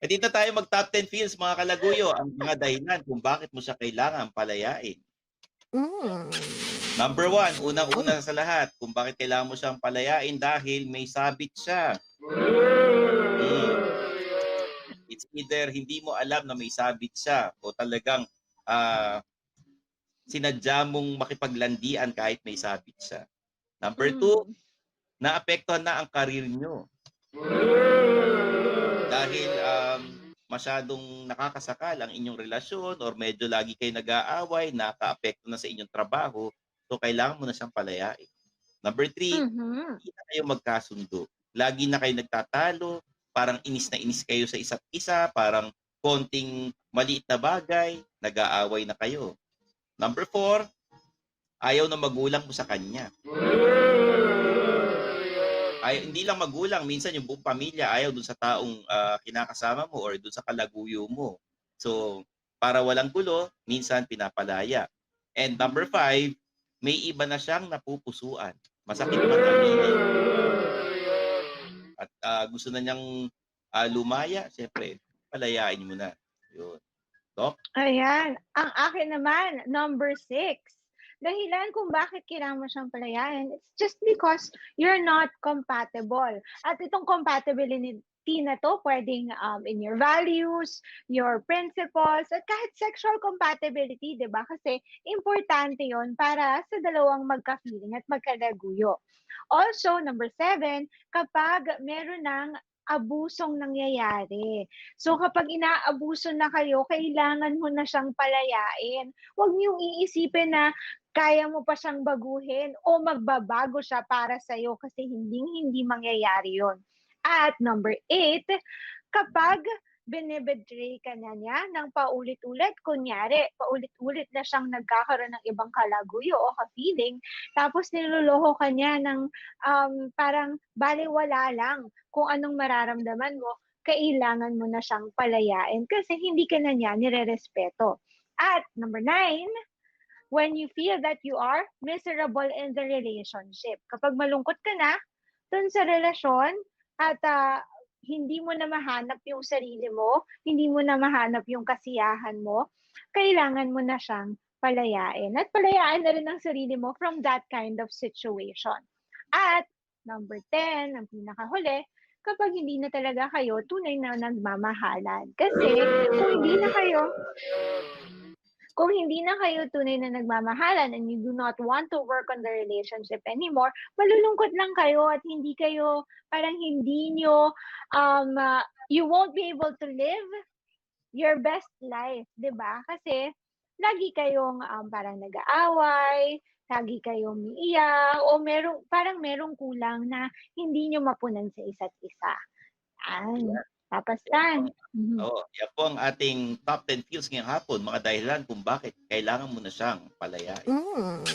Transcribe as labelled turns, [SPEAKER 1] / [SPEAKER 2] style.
[SPEAKER 1] Dito tayo mag-top 10 feels mga kalaguyo, ang mga dahilan kung bakit mo siya kailangang palayain.
[SPEAKER 2] Hmm.
[SPEAKER 1] Number 1,
[SPEAKER 2] Oh.
[SPEAKER 1] unang-una sa lahat, kung bakit kailangan mo siyang palayain dahil may sabit siya. Hmm, it's either hindi mo alam na may sabit siya o talagang ah, sinadya mong makipaglandian kahit may sabit siya. Number 2,
[SPEAKER 3] Hmm.
[SPEAKER 1] naapektuhan na ang karir nyo dahil masyadong nakakasakal ang inyong relasyon or medyo lagi kayo nag-aaway, nakaapekto na sa inyong trabaho, so kailangan mo na siyang palayain. Number 3,
[SPEAKER 3] Mhm.
[SPEAKER 1] hindi na kayo magkasundo. Lagi na kayo nagtatalo, parang inis na inis kayo sa isa't isa, parang konting maliit na bagay, nag-aaway na kayo. Number 4, ayaw na magulang mo sa kanya. Ay, hindi lang magulang, minsan yung buong pamilya ayaw dun sa taong kinakasama mo or dun sa kalaguyo mo. So, para walang gulo, minsan pinapalaya. And number 5, may iba na siyang napupusuan. Masakit man aminin. At gusto na niyang lumaya, siyempre, palayain mo na. Yun. Dok?
[SPEAKER 3] Ayan. Ang akin naman, number 6. Dahilan kung bakit kailangan mo siyang palayain, it's just because you're not compatible. At itong compatibility na to, pwedeng in your values, your principles, at kahit sexual compatibility, di ba? Kasi importante yon para sa dalawang magka-feeling at magkalaguyo. Also, number 7, kapag meron ng abusong nangyayari. So kapag inaabuso na kayo, kailangan mo na siyang palayain. Huwag niyong iisipin na kaya mo pa siyang baguhin o magbabago siya para sa'yo kasi hindi mangyayari yon. At number 8, kapag binibetray ka na niya ng paulit-ulit, kunyari, paulit-ulit na siyang nagkakaroon ng ibang kalaguyo o ka-feeling, tapos niloloko ka niya ng parang balewala lang kung anong mararamdaman mo, kailangan mo na siyang palayain kasi hindi ka na niya nirerespeto. At number 9, when you feel that you are miserable in the relationship. Kapag malungkot ka na dun sa relasyon at hindi mo na mahanap yung sarili mo, hindi mo na mahanap yung kasiyahan mo, kailangan mo na siyang palayain. At palayain na rin ang sarili mo from that kind of situation. At number 10, ang pinakahuli, kapag hindi na talaga kayo tunay na nagmamahalan. Kasi kung hindi na kayo tunay na nagmamahalan and you do not want to work on the relationship anymore, malulungkot lang kayo at hindi kayo, parang hindi nyo, you won't be able to live your best life, 'di ba? Kasi lagi kayong parang nag-aaway, lagi kayong umiiyak, o parang merong kulang na hindi nyo mapunan sa isa't isa. Yan.
[SPEAKER 1] Yan. Yan po.
[SPEAKER 3] Papasan. Mhm.
[SPEAKER 1] Oo, yan po ang ating top 10 feels ngayong hapon, mga dahilan kung bakit kailangan mo na siyang palayain.
[SPEAKER 2] Hmm.